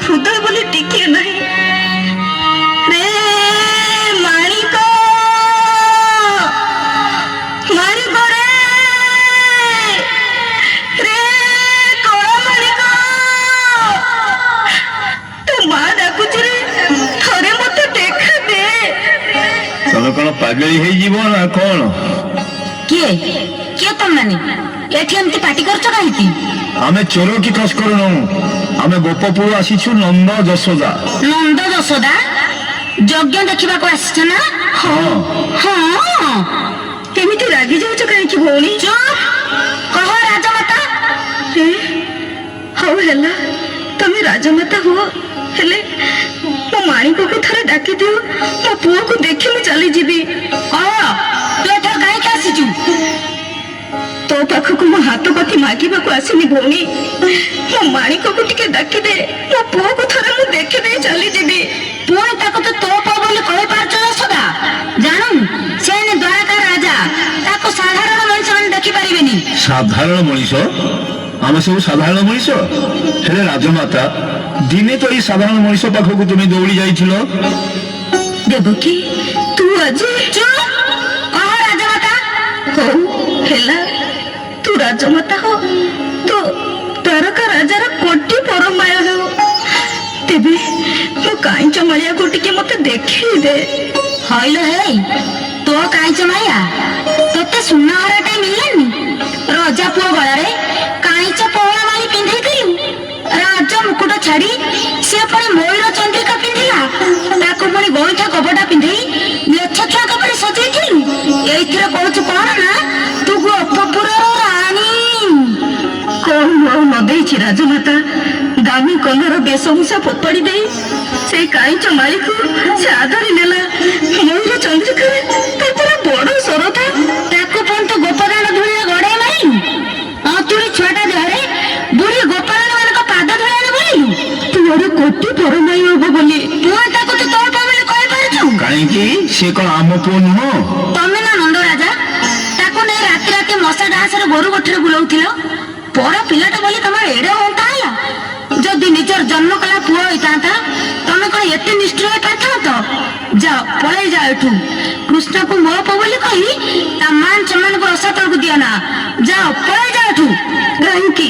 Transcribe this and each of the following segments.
ହୃଦୟ ବୋଲି ଟିକିଏ ନାହିଁ। ରେ ମାଣିକ, ମାଣିକ ରେ, ରେ କଳ ମାଣିକ, ତୋ ମା ଡାକୁଛି ରେ, ଥରେ ମତେ ଦେଖା ଦେ। ତମେ କଣ ପାଗଳି ହେଇଯିବ ନା କଣ? କିଏ କିଏ ତମମାନେ ଏଠି ଏମିତି ପାଟି କରୁଛ କାହିଁକି? ଆମେ ଚୋର କି ତସ୍କର ନୁଁ, ଆମେ ଗୋପପୁର ଆସିଛୁ ନନ୍ଦ ଯଶୋଦା। ନନ୍ଦ ଯଶୋଦା ଯଜ୍ଞ ଦେଖିବାକୁ ଆସିଛ ନା? ହଁ ହଁ। ଏମିତି ରାଗି ଯାଉଛ କାହିଁକି ଭଉଣୀ? ଚୁପ୍ କହ ରାଜମାତା। ହଉ ହେଲା, ତମେ ରାଜମାତା ହୁଅ, ହେଲେ ମୋ ମାଣିକକୁ ଥରେ ଡାକି ଦିଅ, ମୋ ପୁଅକୁ ଦେଖି ମୁଁ ଚାଲିଯିବି। କହ ତୁ ଏଥର କାହିଁକି ଆସିଛୁ? ତୋ ପାଖକୁ ମୋ ହାତ ପାତି ମାଗିବାକୁ ଆସିନି ଭଉଣୀ, ମୋ ମାଣିକକୁ ଟିକେ ଡାକିଦେ, ମୋ ପୁଅକୁ ଥରେ ମୁଁ ଦେଖିଦେଇ ଚାଲିଯିବି। ପୁଣି ତାକୁ ତ ତୋ ପୁଅ ବୋଲି କହିପାରୁଛ ଯଶୋଦା? ଜାଣୁ ସେ ଦ୍ୱାରକା ରାଜା, ତାକୁ ସାଧାରଣ ମଣିଷ ମାନେ ଦେଖିପାରିବେନି। ସାଧାରଣ ମଣିଷ? ଆମେ ସବୁ ସାଧାରଣ ମଣିଷ? ହେଲେ ରାଜମାତା, ଦିନେ ତ ଏଇ ସାଧାରଣ ମଣିଷ ପାଖକୁ ତୁମେ ଦୌଡ଼ି ଯାଇଥିଲ। ଦେବକୀ, ତୁ ଆଜି? ଚୁପ୍ କହ ରାଜମାତା। ହଉ ହେଲା, ତୁ ରାଜମାତା ହ, ତୁ ଦ୍ୱାରକା ରାଜାର କୋଟି ପରମାୟ ହେଉ, ତେବେ ମୋ କାଇଁଚ ମାଳିଆକୁ ଟିକେ ମତେ ଦେଖେଇ ଦେ। ହଇଲ ହେଇ, ତୋ କାଇଁଚ ମାୟା, ତୋତେ ସୁନାହରାଟେ ମିଳିଲାନି? ରଜା ପୁଅ ଗଳାରେ କାଇଁଚ ପହଳା ମାଳି ପିନ୍ଧେଇଥିଲୁ, ରାଜ ମୁକୁଟ ଛାଡି ସେ ପୁଣି ମୟୂର ଚନ୍ଦ୍ରିକା ପିନ୍ଧିଲା, ତାକୁ ପୁଣି ଗଇଠା କପଟା ପିନ୍ଧେଇ ଲେଛ ଛୁଆ କପଡେ ସଜେଇଥିଲୁ। ଏଇଥିରେ କହୁଛୁ କଣ ନା ତୁ ଗୋପପୁରର ରାଣୀ। କଣ ଆଉ ନ ଦେଇଛି ରାଜମାତା, ଦାମୀ କଲର ବେଶଭୂଷା ଫୋପାଡ଼ି ଦେଇ ସେଇ କାଇଁଚ ମାଳିକୁ ସେ ଆଦରି ନେଲା। ମୟୂର ଚନ୍ଦ୍ରିକାରେ ତାଙ୍କର ବଡ ସରଧା, ତାକୁ ପୁଣି ତୁ ଗୋପଦାନ ଧୂଳିରେ ଗଡେଇ ମାରିଲୁ। ଅନ୍ତୁଳି ଛୁଆଟା ଦେହରେ ବୁଢୀ ଗୋପାଳନ ମାନଙ୍କ ପାଦ ଧୂଳିରେ ବୋଳିଲୁ। ତୁମର କୋଟି ପରମାୟ ହବ ବୋଲି ପୁଣି ତାକୁ ତୁ ତୋ ପୁଅ ବୋଲି କହିପାରୁଛୁ? କାହିଁକି? ସେ କଣ ଆମ ପୁଅ ନୁହଁ? ତମେ ନା ନନ୍ଦ ରାଜା, ତାକୁ ନେଇ ରାତି ରାତି ମଶା ଡାଁସରେ ଗୋରୁ ଗୋଠରେ ବୁଲଉଥିଲ। ପର ପିଲାଟା ବୋଲି ତମର ଏଡେ ହନ୍ତା ହେଲା। ଯଦି ନିଜର ଜନ୍ମ କଲା ପୁଅ ହେଇଥାନ୍ତା, ତମେ କଣ ଏତେ ନିଷ୍ଠୁର ହେଇପାରିଥାନ୍ତ? ଯାଅ ପଳେଇ ଯାଅ ଏଠୁ। କୃଷ୍ଣକୁ ମୋ ପୁଅ ବୋଲି କହି ତା ମାନ ସମ୍ମାନକୁ ରସା ତଳକୁ ଦିଅ ନା। ଯାଅ ପଳେଇ ଯାଅ ଏଠୁ। କାହିଁକି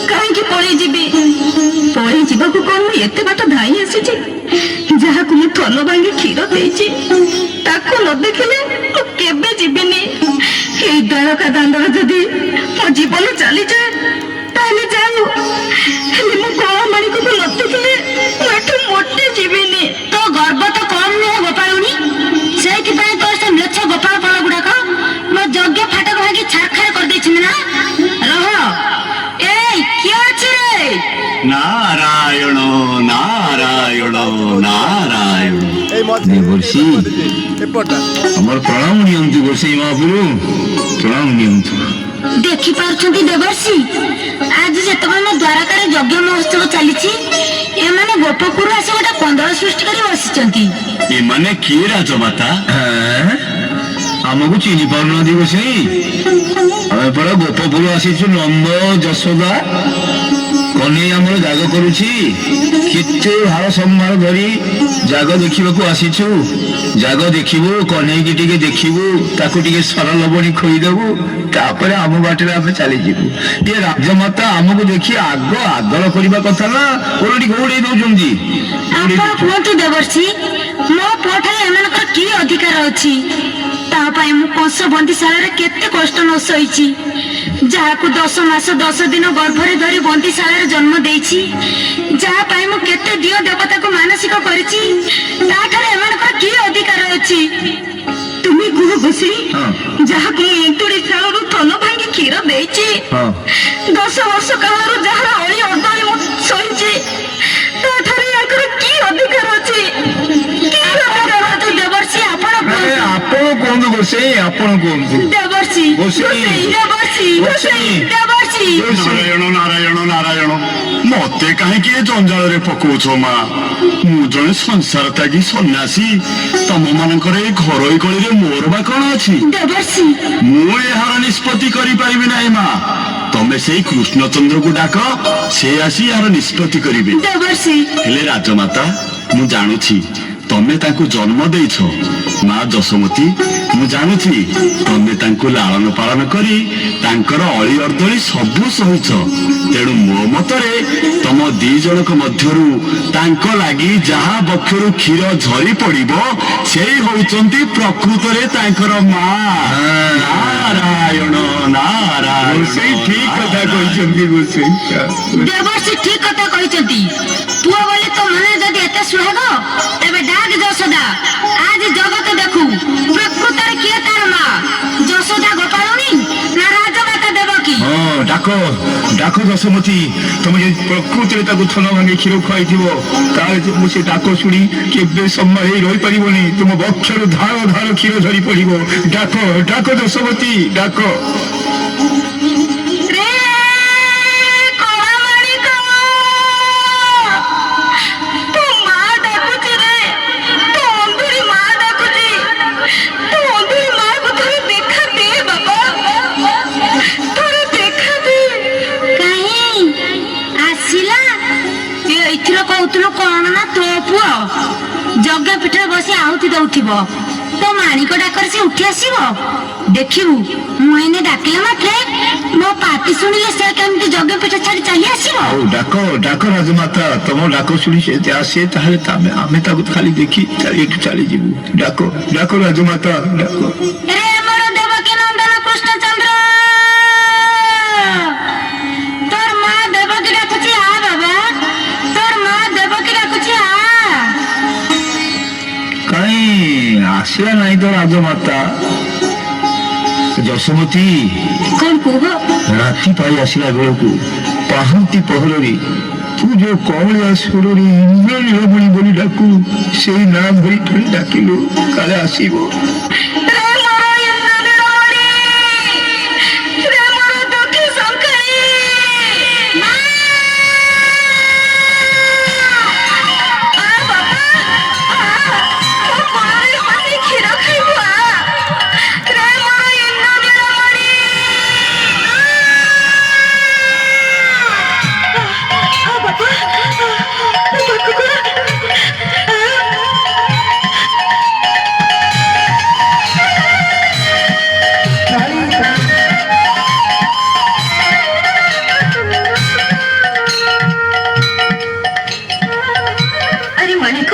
କାହିଁକି ପଳେଇ ଯିବି? ପଳେଇ ଯିବାକୁ କଣ ମୁଁ ଏତେ ବାଟ ଧାଇଁ ଆସିଛି? ଯାହାକୁ ମୁଁ ଥନ ଭାଙ୍ଗି କ୍ଷୀର ଦେଇଛି, ତାକୁ ନ ଦେଖିଲେ ମୁଁ କେବେ ଯିବିନି। ଏଇ ଦ୍ୱାରକା ଦାଣ୍ଡରେ ଯଦି ମୋ ଜୀବନ ଚାଲିଯାଏ ତାହେଲେ ଯାଉ, ହେଲେ ମୁଁ କଣ ମାଣିକକୁ ନ ଦେଖିଲେ ମୁଁ ଏଠୁ ମୋଟେ ଯିବିନି। ତୋ ଗର୍ବ ତ କମ ନୁହେଁ ଗୋପାଳୁଣୀ, ସେଇଥିପାଇଁ ତୋ ସେ ମ୍ଲେଚ୍ଛ ଗୋପାଳ ପାଳ ଗୁଡାକ ମୋ ଯଜ୍ଞ ଫାଟକ ଭାଙ୍ଗି ଛାରଖାର କରିଦେଇଛନ୍ତି ନା? ରହ। ଏଇ କିଏ ଅଛି ରେ? ନାରାୟଣ ନାରାୟଣ ନାରାୟଣ। ଦେବର୍ଷି, ଆମର ପ୍ରଣାମ ନିଅନ୍ତୁ। ଗୋସାଇ ମହାପୁରୁ ପ୍ରଣାମ ନିଅନ୍ତୁ। ଦେଖିପାରୁଛନ୍ତି ଦେବର୍ଷି, ଆଜି ଯେତେବେଳେ ମୋ ଦ୍ୱାରକାରେ ଯଜ୍ଞ ମହୋତ୍ସବ ଚାଲିଛି, ଏମାନେ ଗୋପପୁର ଆସି ଗୋଟେ କନ୍ଦଳ ସୃଷ୍ଟି କରି ବସିଛନ୍ତି। ଏମାନେ କିଏ ରାଜମାତା? ଆମକୁ ଚିହ୍ନି ପାରୁନାହାନ୍ତି ଗୋସାଇ? ଆମେ ପରା ଗୋପପୁର ଆସିଛୁ ନନ୍ଦ ଯଶୋଦା। କନେଇ ଆମର ଜାଗ କରୁଛି, କେତେ ଭାର ସମ୍ଭାର ଧରି ଜାଗ ଦେଖିବାକୁ ଆସିଛୁ। ଜାଗ ଦେଖିବୁ, କନେଇକି ଟିକେ ଦେଖିବୁ, ତାକୁ ଟିକେ ସରଳ ବଣି ଖୋଇଦେବୁ, ତାପରେ ଆମ ବାଟରେ ଆମେ ଚାଲିଯିବୁ। ଏ ରାଜମାତା ଆମକୁ ଦେଖି ଆଗ ଆଦର କରିବା କଥା ନା ଓଲଟି ଘୋଡେଇ ଦଉଛନ୍ତି? ଆପଣ କୁହନ୍ତୁ ଦେବର୍ଷି, ମୋ ପୁଅ ଠାରେ ଏମାନଙ୍କର କି ଅଧିକାର ଅଛି? ତା ପାଇଁ ମୁଁ କଂସ ବନ୍ଦୀଶାଳାରେ କେତେ କଷ୍ଟ ନ ସହିଛି। ଯାହାକୁ 10 ମାସ 10 ଦିନ ଗର୍ଭରେ ଧରି ବନ୍ଦୀଶାଳାରେ ଜନ୍ମ ଦେଇଛି, ଯାହା ପାଇଁ ମୁଁ କେତେ ଦିଅ ଦେବତାକୁ ମାନସିକ କରିଛି, ତାଠାରେ ଏମାନଙ୍କର କି ଅଧିକାର ଅଛି? ତୁମେ କୁହ ଗୋସାଇ, ଯାହାକୁ ମୁଁ ଏନ୍ତୁଡି ଶାଳରୁ ଥନ ଭାଙ୍ଗି କ୍ଷୀର ଦେଇଛି, 10 ବର୍ଷ କାଳରୁ ଯାହାର ଅଳି ଅର୍ଦ୍ଦଳି ମୁଁ ସହିଛି, ତାଠାରେ ୟାଙ୍କର କି ଅଧିକାର ଅଛି? ଦେବର୍ଷି ଆପଣ କୁହନ୍ତୁ ଗୋସାଇ, ଆପଣ କୁହନ୍ତୁ। ଦେବର୍ଷି ନାରାୟଣ ନାରାୟଣ ନାରାୟଣ। ମତେ କାହିଁକି ଏ ଜଞ୍ଜାଳରେ ପକଉଛ ମା? ମୁଁ ଜଣେ ସଂସାର ତ୍ୟାଗୀ ସନ୍ନ୍ୟାସୀ। ତମ ମାନଙ୍କର ଏଇ ଘରୋଇ କଳିରେ ମୋର ବା କଣ ଅଛି? ଦେବର୍ଷି, ମୁଁ ଏହାର ନିଷ୍ପତ୍ତି କରିପାରିବି ନାହିଁ ମା। ତମେ ସେଇ କୃଷ୍ଣଚନ୍ଦ୍ରକୁ ଡାକ, ସେ ଆସି ଏହାର ନିଷ୍ପତ୍ତି କରିବେ। ଦେବର୍ଷି ହେଲେ ରାଜମାତା, ମୁଁ ଜାଣୁଛି ତମେ ତାଙ୍କୁ ଜନ୍ମ ଦେଇଛ। ମା ଯଶୋମତୀ, ମୁଁ ଜାଣୁଛି ତମେ ତାଙ୍କୁ ଲାଳନ ପାଳନ କରି ତାଙ୍କର ଅଳି ଅର୍ଦ୍ଦଳି ସବୁ ସହିଛ। ତେଣୁ ମୋ ମତରେ ତମ ଦି ଜଣଙ୍କ ମଧ୍ୟରୁ ତାଙ୍କ ଲାଗି ଯାହା ବକ୍ଷରୁ କ୍ଷୀର ଝରି ପଡିବ ସେଇ ହଉଛନ୍ତି ପ୍ରକୃତରେ ତାଙ୍କର ମା। ନାରାୟଣ ନାରାୟଣ। ଗୋସାଇ ଠିକ କଥା କହିଛନ୍ତି ଗୋସାଇ। ଦେବର୍ଷି ଠିକ କଥା କହିଛନ୍ତି। ପୁଅ ବୋଲି ତୋ ମନରେ ଯଦି ଏତେ ସୁହାଗ, ତେବେ ଡାକ ଯଶୋଦା। ଆଜି ଜଗତ ଦେଖୁ ପ୍ରକୃତରେ କିଏ ତାର ମା, ଯଶୋଦା ଗୋପାଳୁଣୀ ନା ରାଜମାତା ଦେବକୀ। ହଁ, ଡାକ ଡାକ ଯଶୋମତୀ। ତମେ ଯଦି ପ୍ରକୃତରେ ତାକୁ ଥନ ଭାଙ୍ଗି କ୍ଷୀର ଖୁଆଇଥିବ, ତାହେଲେ ମୁଁ ସେ ଡାକ ଶୁଣି କେବେ ସମୟ ହେଇ ରହିପାରିବନି। ତୁମ ବକ୍ଷରୁ ଧାର ଧାର କ୍ଷୀର ଝରି ପଡିବ। ଡାକ ଡାକ ଯଶୋମତୀ, ଡାକ। ରେ କଳାମାଣିକ, ତୋ ମା ଡାକୁଛି ରେ, ତୋ ଅন্ধୁରୀ ମା ଡାକୁଛି। ତୋ ଅന്ധୁରୀ ମାକୁ ଥରେ ଦେଖା ଦେ ବାବା, ଥରେ ଦେଖା ଦେ। କାହିଁ ଆସିଲା? ଏଇଥିର କହୁଥିଲୁ କଣ ନା ତୋ ପୁଅ ଯଜ୍ଞ ପୀଠରେ ବସି ଆହୁତି ଦଉଥିବ, ତୋ ମାଣିକ ଡାକରେ ସେ ଉଠି ଆସିବ। ଦେଖିବୁ ମୁଁ ଏନେ ଡାକିଲା ମାତ୍ରେ ମୋ ପାଟି ଶୁଣିଲେ ସେ କେମିତି ଯଜ୍ଞ ପୀଠ ଛାଡି ଚାଲି ଆସିବ। ଆଉ ଡାକ ଡାକ ରାଜମାତା। ତମ ଡାକ ଶୁଣି ସେ ଯଦି ଆସେ, ତାହେଲେ ଆମେ ତାକୁ ଖାଲି ଦେଖି ଏଠୁ ଚାଲିଯିବୁ। ଡାକ ଡାକ ରାଜମାତା, ଡାକ। ରେ ମୋର ଦେବକୀ ନନ୍ଦନ କୃଷ୍ଣଚନ୍ଦ୍ର, ତୋର ମା ଦେବକୀ ଡାକୁଛି ଆ ବାବା, ତୋର ମା ଦେବକୀ ଡାକୁଛି ଆ। କାହିଁ ଆସିଲା ନାହିଁ ତ ରାଜମାତା? ଯଶୋମତୀ, କଣ କୁହ? ରାତି ପାଇ ଆସିଲା ବେଳକୁ ପାହାନ୍ତି ପହରରେ ତୁ ଯୋଉ କଅଳିଆ ସ୍ୱରରେ ଇନ୍ଦ୍ର ନୀଳମଣି ବୋଲି ଡାକୁ, ସେଇ ନାଁ ଧରି ଥରେ ଡାକିଲୁ, କାଳେ ଆସିବ। ରେ ମୋର ଇନ୍ଦ୍ର ନୀଳମଣି, ରେ ମୋର ଦୁଃଖୀ ଶଙ୍ଖାରୀ ମା। ଆ ବାବା, ମୋ କୋଳରେ ବସି କ୍ଷୀର ଖାଇବୁ ଆ। ରେ ମୋର ଇନ୍ଦ୍ର ନୀଳମଣି। ଆ ବାବା, ପାଖକୁ ଆ। ଆରେ ମାଣିକ,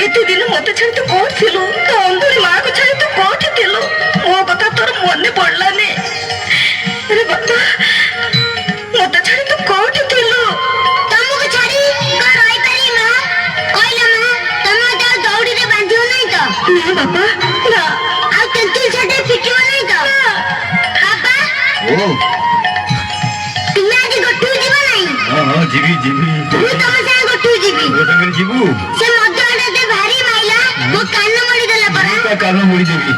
ଏତେ ଦିନ ମତେ ଛାଡି ତୁ କୋଉଠି ଥିଲୁ? ତୋ ଅন্ধୁରୀ ମାକୁ ଛାଡି ତୁ କୋଉଠି ଥିଲୁ? ମୋ କଥା ତୋର ମନେ ପଡିଲାନି। ଆରେ ବାବା, ମତେ ଛାଡି ତୁ କୋଉଠି ଥିଲୁ? ତମକୁ ଛାଡି କଣ ରହିପାରିବି ମା? କହିଲ ମା, ତମେ ମତେ ଆଉ ଦଉଡ଼ିରେ ବାନ୍ଧିବ ନାହିଁ ତ? ନା ବାବା, ନା। ଆଉ ତେନ୍ତୁଳି ଛାଟିରେ ପିଟିବ ନାହିଁ ତ? ବାପା, ତୁମେ ଆଜି ଗୋଟୁକୁ ଯିବ ନାହିଁ? ହଁ ଯିବି ଯିବି। ମୁଁ ତମ ସାଙ୍ଗେ ଗୋଟୁକୁ ଯିବି। ମୋ ସାଙ୍ଗରେ ଯିବୁ? ସେ ମଦ ହାଣ୍ଡି ଭାରି ମାଇଲା, ମୋ କାନ ମୋଡ଼ି ଦେଲା ପରା। ତା କାନ ମୋଡ଼ି ଦେବି।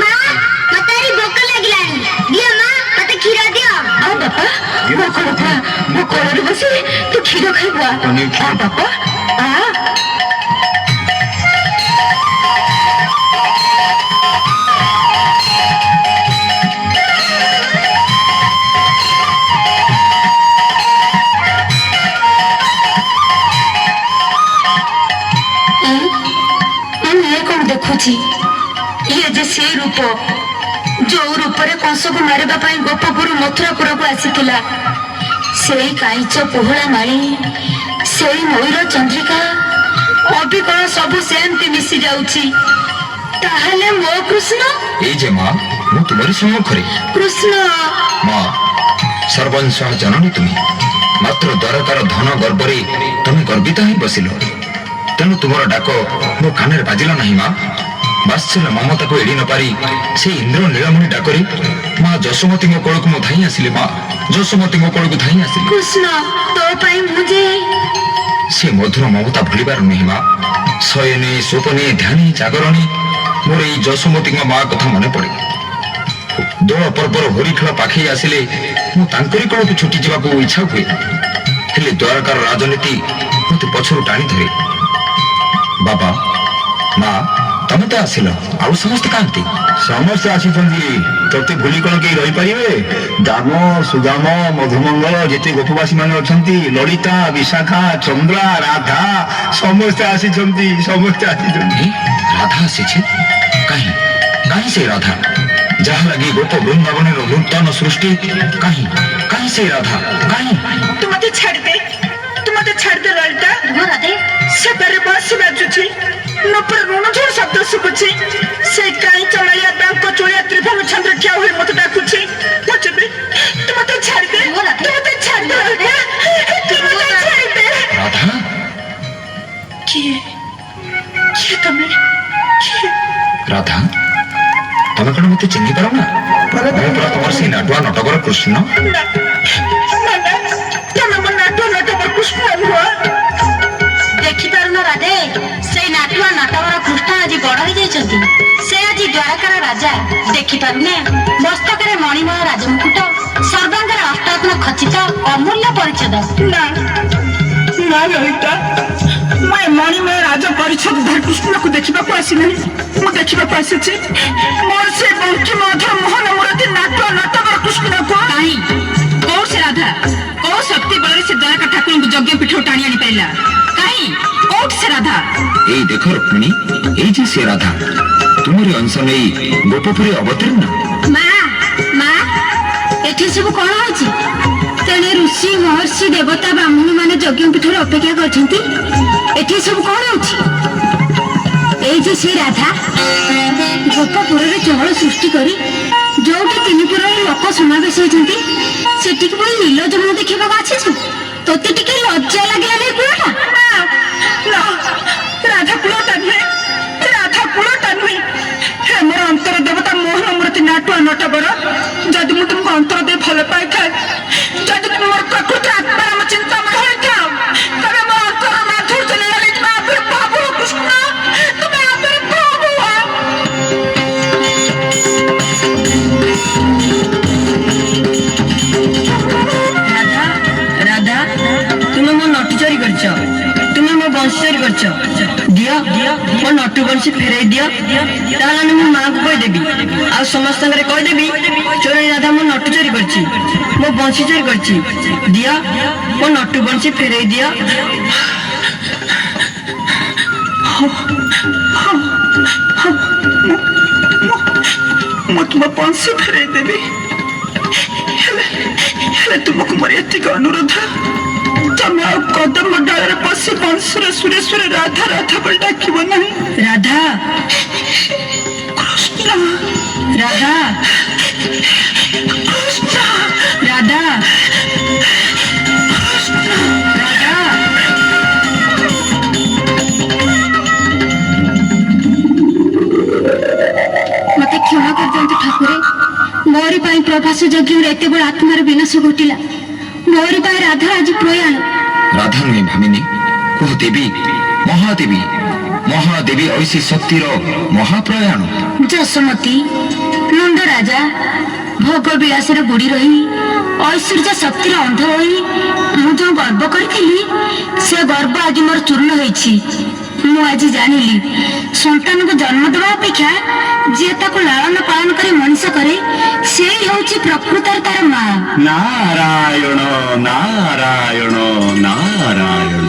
ମା, ମତେ ଆଜି ଭୋକ ଲାଗିଲାଣି। ଦିଅ ମା, ମତେ କ୍ଷୀର ଦିଅ। ଆ ବାପା, ମୋ କଥା, ମୋ କୋଳରେ ବସି ତୁ କ୍ଷୀର ଖାଇବୁ ଆ। ଆ ବାପା, ଆ। ମୁଁ ଇଏ କଣ ଦେଖୁଛି? ଇଏ ଯେ ସେଇ ରୂପ ଯୋଉ ରୂପରେ କଂସକୁ ମାରିବା ପାଇଁ ଗୋପପୁର ମଥୁରାପୁରକୁ ଆସିଥିଲା। ସେଇ କାଇଚ ପୋହଳା ମାଳି, ସେଇ ମୟୂର ଚନ୍ଦ୍ରିକା, ଅବିକଳ ସବୁ ସେମିତି ମିଶି ଯାଉଛି। ତାହେଲେ ମୋ କୃଷ୍ଣ? এই যে মা, ମୁଁ ତୁମରି ସମ୍ମୁଖରେ। କୃଷ୍ଣ ମା, ସର୍ବଂଶଃ ଜନନୀ ତୁମେ। ମାତ୍ର ଦରକାର ଧନ ଗର୍ବରେ ତମେ ଗର୍ବିତ ହୋଇ ବସିଲ। ତେଣୁ ତୁମର ଡାକ ମୋ କାନରେ ବାଜିଲା ନାହିଁ ମା। ବାତ୍ସଲ୍ୟ ମମତାକୁ ଏଡି ନ ପାରି ସେ ଇନ୍ଦ୍ର ନୀଳମଣି ଡାକରେ ମା ଯଶୋମତୀଙ୍କ କୋଳକୁ ମୁଁ ଧାଇଁ ଆସିଲି। ମା ଯଶୋମତୀଙ୍କ କୋଳକୁ ଧାଇଁ ଆସିଲି। କୃଷ୍ଣ, ତୋ ପାଇଁ ମୁଁ ଯେ ସେ ମଧୁର ମମତା ଭୁଲିବାର ନୁହେଁ ମା। ଶୟନେ ସ୍ୱପନେ ଧ୍ୟାନେ ଜାଗରଣୀ ମୋର ଏଇ ଯଶୋମତୀଙ୍କ ମା କଥା ମନେ ପଡେ। ଦୋଳ ପର୍ବର ହୋରି ଖେଳ ପାଖେଇ ଆସିଲେ ମୁଁ ତାଙ୍କରି କୋଳକୁ ଛୁଟି ଯିବାକୁ ଇଚ୍ଛା ହୁଏ। ହେଲେ ଦ୍ୱାରକାର ରାଜନୀତି ମୋତେ ପଛରୁ ଟାଣି ଧରେ। ବାବା, ମା, ତମେ ତ ଆସିଲ, ଆଉ ସମସ୍ତେ କାହାନ୍ତି? ସମସ୍ତେ ଆସିଛନ୍ତି। ତତେ ଭୁଲି କଣ କେହି ରହିପାରିବେ? ଦାମ, ସୁଦାମ, ମଧୁମଙ୍ଗଳ, ଯେତେ ଗୋପବାସୀ ମାନେ ଅଛନ୍ତି, ଲଳିତା, ବିଶାଖା, ଚନ୍ଦ୍ରା, ରାଧା, ସମସ୍ତେ ଆସିଛନ୍ତି। ସମସ୍ତେ ଆସିଛନ୍ତି। ଏ, ରାଧା ଆସିଛି? କାହିଁ କାହିଁ ସେଇ ରାଧା ଯାହା ଲାଗି ଗୋପ ବୃନ୍ଦାବନର ନୂତନ ସୃଷ୍ଟି? କାହିଁ କାହିଁ ସେଇ ରାଧା? କାହିଁ? ତୁ ମତେ ଛାଡ଼ିଦେ, ତୁ ମତେ ଛାଡ଼ିଦେ ଲଳିତା। ରାଧେ ସେପାରେ ବସି ବାଜୁଛି, ନୂପୁର ରୁଣୁଝୁଣୁ ଶବ୍ଦ ଶୁଭୁଛି। ସେ କାଇଁ ଚମାଳିଆ ତାଙ୍କ ଚୁଳିଆ ତ୍ରିଭୁବନ ଚନ୍ଦ୍ର ଠିଆ ହୋଇ ମତେ ଡାକୁଛି। ମୁଁ ଯିବି, ତୁ ମତେ ଛାଡ଼ିଦେ, ତୁ ମତେ ଛାଡ଼ିଦେ ଲଳିତା, ତୁ ମତେ ଛାଡ଼ିଦେ। ରାଧା, କିଏ କିଏ ତମେ? କିଏ? ରାଧା, ତମେ କଣ ମତେ ଚିହ୍ନି ପାର ନା? ମୁଁ ପୁରା ତମର ସେଇ ନାଟୁଆ ନଟବର କୃଷ୍ଣ। ନା ନା ନା, ତମେ ମୋ ନାଟୁଆ ନଟବର କୃଷ୍ଣ ନୁହଁ। ଦେଖିପାରୁନ ରାଧେ, ସେଇ ନାଟୁଆ ନଟବର କୃଷ୍ଣ ଆଜି ବଡ ହେଇଯାଇଛନ୍ତି। ସେ ଆଜି ଦ୍ୱାରକାର ରାଜା। ଦେଖିପାରୁନେ, ମସ୍ତକରେ ମଣିମୟ ରାଜମୁକୁଟ, ସର୍ବାଙ୍ଗରେ ଅଷ୍ଟାତ୍ମ ଖଚିତ ଅମୂଲ୍ୟ ପରିଚ୍ଛଦ। ନା ନା ଲଳିତା, ମୁଁ ଏ ମଣିମୟ ରାଜ ପରିଚ୍ଛଦଧାରୀ କୃଷ୍ଣକୁ ଦେଖିବାକୁ ଆସିନାହିଁ। ମୁଁ ଦେଖିବାକୁ ଆସିଛି ମୋର ସେ ବଙ୍କିମଧୁର ମୋହନ ମୂରତି ନାଟୁଆ ନଟବର କୃଷ୍ଣକୁ। କାହିଁ କୋଉ ସେ ରାଧା, କୋଉ ଶକ୍ତି ବଳରେ ସେ ଦ୍ୱାରକା ଠାକୁରଙ୍କୁ ଯଜ୍ଞ ପୀଠରୁ ଟାଣି ଆଣି ପାରିଲା? କାହିଁ କୋଉଠି ସେ ରାଧା? ଏଇ ଦେଖ ରୁକ୍ମିଣୀ, ଏଇ ଯେ ସେ ରାଧା ତୁମରି ଅଂଶ ନେଇ ଗୋପପୁରୀ ଅବତୀର୍ଣ୍ଣ। ମା ମା, ଏଠି ସବୁ କଣ ହଉଛି? ତେଣେ ଋଷି ମହର୍ଷି ଦେବତା ବ୍ରାହ୍ମଣ ମାନେ ଯଜ୍ଞ ପୀଠରେ ଅପେକ୍ଷା କରିଛନ୍ତି। ଏଠି ସବୁ କଣ ହଉଛି? ଏଇ ଯେ ସେ ରାଧା ଗୋପପୁରରେ ଚହଳ ସୃଷ୍ଟି କରି ଯୋଉଠି ତିନିପୁରର ଲୋକ ସମାବେଶ ହେଇଛନ୍ତି, ସେଠିକି ପୁଣି ନୀଳଯମୁନା ଦେଖିବାକୁ ଆସିଛୁ? ତୋତେ ଟିକେ ଲଜ୍ଜା ଲାଗିଲାନି ପୁଅଟା? ନା, ରାଧା କୁଳଟା ନୁହେଁ, ରାଧା କୁଳଟା ନୁହେଁ। ହେ ମୋର ଅନ୍ତର ଦେବତା ମୋହନ ମୂର୍ତ୍ତି ନାଟୁଆ ନଟବର, ଯଦି ମୁଁ ତୁମକୁ ଅନ୍ତର ଦେଇ ଭଲ ପାଇଥାଏ, ଯଦି ତୁମେ ମୋର ପ୍ରକୃତ ଆତ୍ମାରାମ ଚିନ୍ତାମୟ ହୋଇଥାଅ, ତେବେ ମୋ ଅନ୍ତର ମାଧୁର୍ଯ୍ୟ ନିରାଳି ତୁମେ ଆବିର୍ଭାବ ହୁଅ କୃଷ୍ଣ, ତୁମେ ଆବିର୍ଭାବ ହୁଅ। ରାଧା, ରାଧା, ତୁମେ ମୋ ନଟୁ ଚୋରି କରିଛ, ତୁମେ ମୋ ବଂଶୀ ଚୋରି କରିଛ। ଦିଅ ମୋ ନଟୁ ବଂଶୀ ଫେରାଇ ଦିଅ, ତାହେଲେ ମୁଁ ମାଆକୁ କହିଦେବି, ଆଉ ସମସ୍ତଙ୍କର କହିଦେବି ଚୋରି ରାଧା ମୋ ନଟୁ ଚୋରି କରିଛି, ମୋ ବଂଶୀ ଚୋରି କରିଛି। ଦିଅ ମୋ ନଟୁ ବଂଶୀ ଫେରାଇ ଦିଅ। ମୁଁ ତୁମ ବଂଶୀ ଫେରାଇ ଦେବି, ହେଲେ ତୁମକୁ ମୋର ଏତିକି ଅନୁରୋଧ, ତମେ ଆଉ କଦମ ଡାଳରେ ବସି ବଂଶର ସୁରେଶ୍ୱର ରାଧା ରାଧା ବୋଲି ଡାକିବ ନାହିଁ। ରାଧା, କୃଷ୍ଣ, ରାଧା, କୃଷ୍ଣ, ରାଧା, ରାଧା। ମତେ କ୍ଷମା କରିଦିଅନ୍ତୁ ଠାକୁରେ, ମୋରି ପାଇଁ ପ୍ରଭାସ ଯଜ୍ଞରେ ଏତେ ବଡ଼ ଆତ୍ମାର ବିନାଶ ଘଟିଲା। ମୋରି ପାଇଁ ରାଧାର ଆଜି ପ୍ରୟାଣ। ରାଧା ନୁହେଁ ଭାମିନୀ, କୁହ ଦେବୀ, ମହାଦେବୀ, ମହାଦେବୀ ଐଶୀ ଶକ୍ତିର ମହାପ୍ରୟାଣ। ଯଶୋମତୀ, ନନ୍ଦ ରାଜା ଭୋଗ ବିଳାସରେ ବୁଡ଼ି ରହି ଐଶ୍ୱର୍ଯ୍ୟ ଶକ୍ତିର ଅନ୍ଧ ହୋଇ ମୁଁ ଯେଉଁ ଗର୍ବ କରିଥିଲି, ସେ ଗର୍ବ ଆଜି ମୋର ଚୂର୍ଣ୍ଣ ହୋଇଛି। ମୁଁ ଆଜି ଜାଣିଲି, ସନ୍ତାନକୁ ଜନ୍ମ ଦେବା ଅପେକ୍ଷା ଯିଏ ତାକୁ ଲାଳନ ପାଳନ କରି ମଣିଷ କରେ, ସେ ହେଉଛି ପ୍ରକୃତରେ ତାର ମା। ନାରାୟଣ ନାରାୟଣ ନାରାୟଣ।